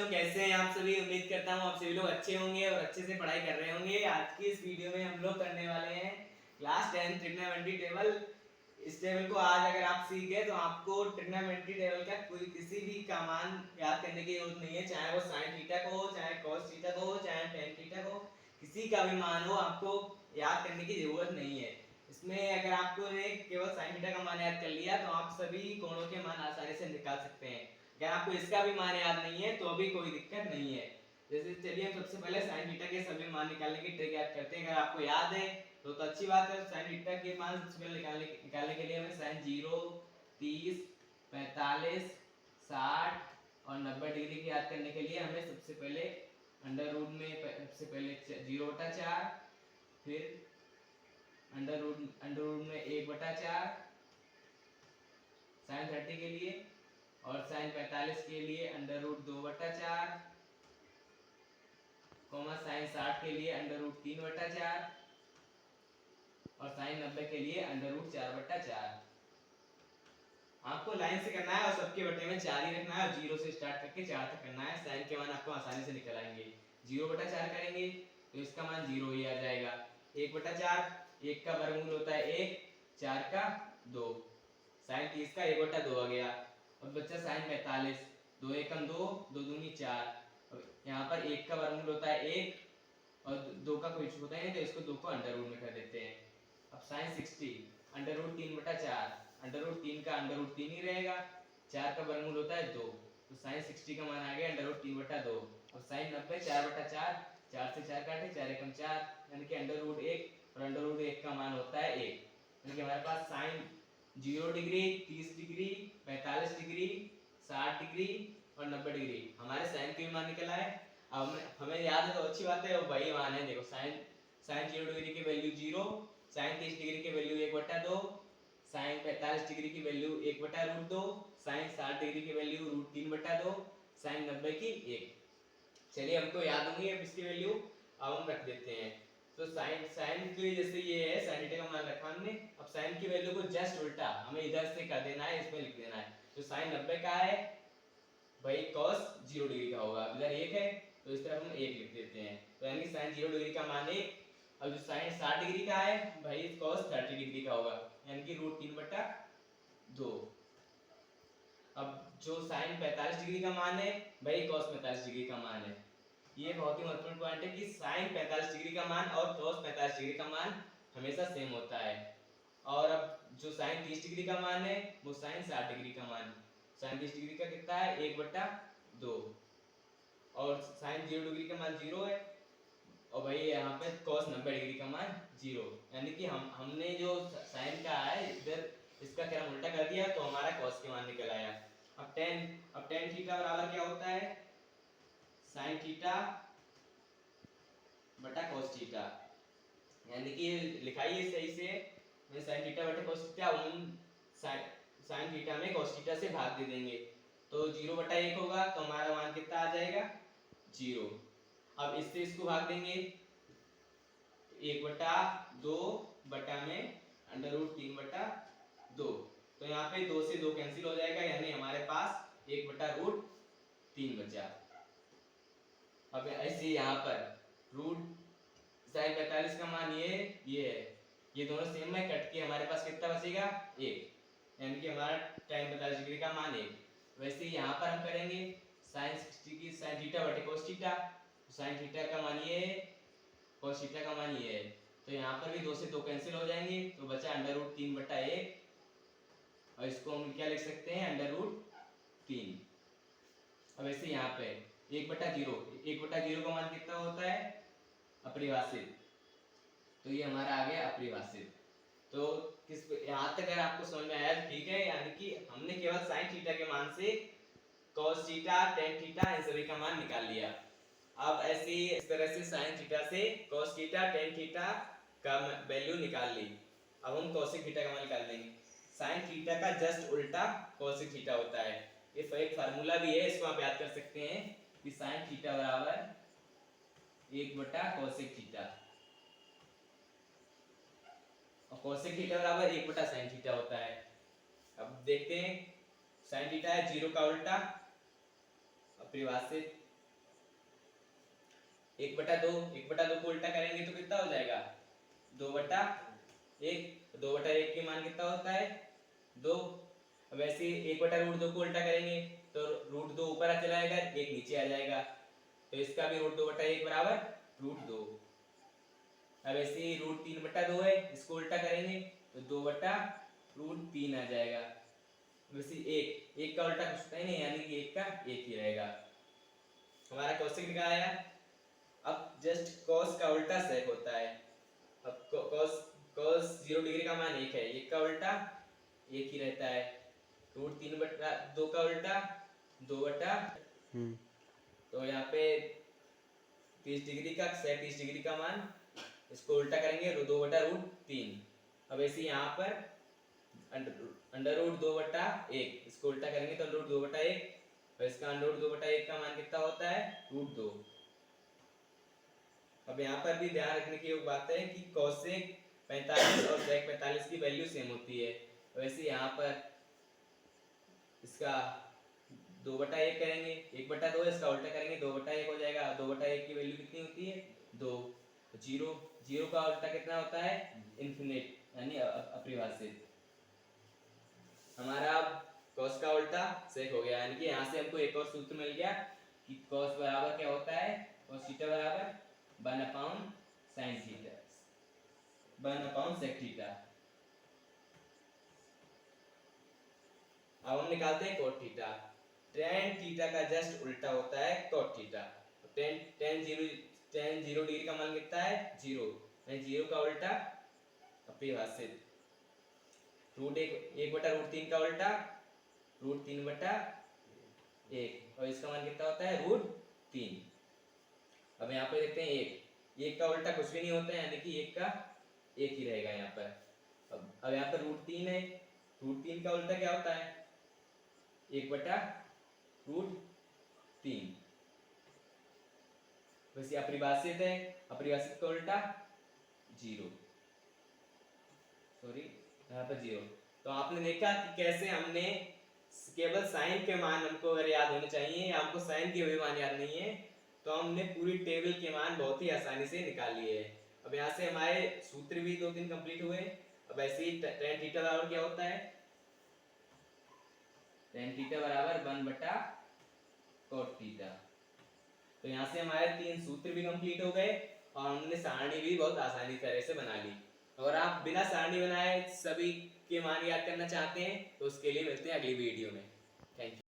बच्चों, कैसे हैं आप सभी। उम्मीद करता हूँ आप सभी लोग अच्छे होंगे और अच्छे से पढ़ाई कर रहे होंगे। आज की इस वीडियो में हम लोग करने वाले हैं क्लास 10 ट्रिग्नोमेट्री टेबल। इस टेबल को आज अगर आप सीख गए तो आपको ट्रिग्नोमेट्री टेबल का कोई किसी भी का मान याद करने की जरूरत नहीं है, चाहे वो साइन थीटा को हो, चाहे कॉस थीटा को हो, चाहे टेन थीटा को, किसी का भी मान हो आपको याद करने की जरूरत नहीं है। इसमें अगर आपको केवल साइन थीटा का मान याद कर लिया तो आप सभी कोणों के मान आसानी से निकाल सकते हैं। अगर आपको इसका भी मान याद नहीं है तो भी कोई दिक्कत नहीं है। जैसे चलिए हम सबसे पहले साइन थीटा के सभी मान निकालने की ट्रिक याद करते हैं। अगर आपको याद है तो अच्छी बात है। साइन थीटा के मान सबसे पहले निकालने के लिए हमें साइन 0, 30, 45, 60 और 90 डिग्री की याद करने के लिए हमें सबसे पहले अंडर रूट में सबसे पहले 0/4, फिर अंडर रूट में 1/4 साइन 30 के लिए, और साइन 45 के लिए अंडर रूट 2/4, साइन 60 के लिए अंडर रूट 3/4 और साइन 90 के लिए अंडर रूट 4/4। आपको लाइन से करना है और सबके बटे में 4 ही रखना है और 0 से स्टार्ट करके 4 तक करना है। साइन के मान आपको आसानी से निकल आएंगे। 0/4 करेंगे तो इसका मान 0 ही आ जाएगा। 1/4, 1 का वर्गमूल होता है 1, 4 का 2, साइन 30 का 1/2 आ गया। अब बच्चा साइन 45, 2 एकम 2, 2 दूनी 4। यहाँ पर 1 का वर्गमूल होता है 1 और 2 का कोई होता है नहीं, तो इसको 2 को अंडर रूट में कर देते हैं। अब sine 60, under root 3/4, under root 3 का अंडर रूट 3 ही रहेगा। 4 का वर्गमूल होता है 2, तो साइन 60 का मान आ गया अंडर रूट 3/2। और साइन 90 4/4, 4 से 4 काटे, 4 एकम 4, यानी कि अंडर रूट 1 और अंडर रूट 1 का मान होता है 1। यानी कि हमारे पास sine 0 degree, 30 degree, 45 degree, 60 degree और 90 डिग्री हमारे साइन के भी मान निकल आए। अब हमें याद है तो अच्छी बात है, वही मान है। देखो साइन 0 डिग्री की वैल्यू 0, साइन 30 डिग्री की वैल्यू 1/2, साइन 45 डिग्री की वैल्यू 1/√2, साइन 60 डिग्री की वैल्यू √3/2, साइन 90 की 1। चलिए हमको याद होंगी अब इसकी वैल्यू, अब हम रख देते हैं। तो साइन के लिए जैसे ये है साइन थीटा का मान रखा हमने। अब साइन की वैल्यू को जस्ट उल्टा हमें इधर से कर देना है, इसमें लिख देना है। तो साइन 90 का है भाई कॉस 0 डिग्री का होगा। इधर 1 है तो इस तरफ हम 1 लिख देते हैं, तो यानी साइन 0 डिग्री का मान 1। अब जो साइन 60 डिग्री का है भाई कॉस 30 डिग्री का होगा, यानी कि √3/2। अब जो साइन 45 डिग्री का मान है भाई कॉस 45 डिग्री का मान है। ये बहुत ही महत्वपूर्ण पॉइंट है कि साइन 45 डिग्री का मान और कॉस 45 डिग्री का मान हमेशा सेम होता है। और अब जो साइन 30 डिग्री का मान है वो साइन 60 डिग्री का मान, साइन 30 डिग्री का कितना है 1/2, और साइन 0 डिग्री का मान 0 है, और भाई यहाँ पे cos 90 डिग्री का मान 0। यानी कि हमने जो साइन का है इधर इसका क्रम उल्टा कर दिया तो हमारा cos के मान निकल आया। अब tan थीटा बराबर क्या होता है, साइन थीटा बटा cos थीटा। यानी कि लिखाइए सही से, मैं साइन थीटा बटा cos थीटा साइन थीटा में cos थीटा से भाग दे देंगे तो 0/1 होगा, तो हमारा मान कितना आ जाएगा 0। अब इससे इसको भाग देंगे 1/2 बटा में अंडर रूट 3/2, तो यहाँ पे 2 से 2 कैंसिल हो जाएगा, यानी हमारे पास 1/√3 बचा। अब ऐसे यहाँ पर रूट साइन 45 का मान ये है, ये दोनों सेम है, कट के हमारे पास कितना बचेगा 1, यानी कि हमारा tan 45 डिग्री का मान 1। वैसे ही यहाँ पर हम करेंगे साइन 60 की साइन थीटा बटे cos थीटा, साइन थीटा का मान ये है, cos थीटा का मान ये है, तो यहाँ पर भी 2 से 2 कैंसिल हो जाएंगे, तो बचा √3/1, और इसको हम क्या लिख सकते हैं √3। अब ऐसे यहाँ पे 1/0 का मान कितना होता है अपरिभाषित, तो ये हमारा आ गया अपरिभाषित। तो किस यहाँ तक अगर आपको समझ में आया ठीक है, यानी कि हमने केवल साइन थीटा के मान से cos theta tan theta in सभी का मान निकाल लिया। अब ऐसे इस तरह से साइन थीटा से cos थीटा tan थीटा का वैल्यू निकाल ली। अब हम cosec थीटा का मान निकाल देंगे। साइन थीटा का जस्ट उल्टा cosec थीटा होता है। ये एक फार्मूला भी है, इसको आप याद कर सकते हैं कि साइन थीटा बराबर 1/cosec थीटा, और cosec थीटा बराबर 1/sin थीटा होता है। अब देखते हैं साइन थीटा है 0 का उल्टा अपरिभाषित, 1/2, 1/2 को उल्टा करेंगे तो कितना हो जाएगा 2/1। 2/1 के मान कितना होता है 2। वैसे 1/√2 को उल्टा करेंगे तो √2 ऊपर चला जाएगा, 1 नीचे आ जाएगा, तो इसका भी √2/1 बराबर √2। अब ऐसे ही √3/2 है, इसको उल्टा करेंगे तो 2/√3 आ जाएगा। वैसे एक का उल्टा कुछ नहीं है, यानी कि 1 का 1 ही रहेगा। हमारा कॉसेक निकल आया। अब जस्ट कॉस का उल्टा सेक होता है। अब कॉस 0 डिग्री का मान 1 है, 1 का उल्टा 1 ही रहता है। √3/2 का उल्टा 2/, तो यहाँ पे 30 डिग्री का सेक 30 डिग्री का मान, इसको उल्टा करेंगे 2/√3। अब ऐसे यहाँ पर √2/1, इसको उल्टा करेंगे तो √2/1, और इसका √2/1 का मान कितना होता है √2। अब यहाँ पर भी ध्यान रखने की एक बात है कि कोसेक 45 और सेक 45 की वैल्यू सेम होती है। वैसे यहाँ पर इसका 2/1 करेंगे, 1/2 इसका उल्टा करेंगे 2/1 हो जाएगा। 2/1 की वैल्यू कितनी होती है 2। 0 का उल्टा कितना होता है इन्फिनिट, यानी अपरिभाषित। हमारा कॉस का उल्टा सेक हो गया, यानी कि यहाँ से हमको एक और सूत्र मिल गया कि कॉस बराबर क्या होता है, कॉस थीटा बराबर 1/sin थीटा, 1/sec थीटा। अब हम निकालते हैं cot थीटा। tan थीटा का जस्ट उल्टा होता है cot थीटा। tan 0 डिग्री का मान कितना है 0, यानी 0 का उल्टा अपरिभाषित। √1/√3 का उल्टा √3/1, और इसका मान कितना होता है √3। अब यहाँ पे देखते हैं 1 का उल्टा कुछ भी नहीं होता है, यानी कि 1 का 1 ही रहेगा यहाँ पर। अब यहाँ पर √3 है, √3 का उल्टा क्या होता है 1/√3। वैसे अपरिभाषित है, अपरिभाषित का उल्टा 0, सॉरी यहाँ पर 0। तो आपने देखा कि कैसे हमने केवल साइन के मान हमको अगर याद होने चाहिए, हमको साइन के भी मान याद नहीं है, तो हमने पूरी टेबल के मान बहुत ही आसानी से निकाल लिए हैं। अब यहाँ से हमारे सूत्र भी 2-3 कंप्लीट हुए। अब ऐसे ही tan थीटा बराबर क्या होता है, tan थीटा बराबर 1/cot थीटा। तो यहाँ से हमारे 3 सूत्र भी कंप्लीट हो गए, और हमने सारणी भी बहुत आसानी तरह से बना ली। अगर आप बिना सारणी बनाए सभी के मान याद करना चाहते हैं तो उसके लिए मिलते हैं अगली वीडियो में। Thank you.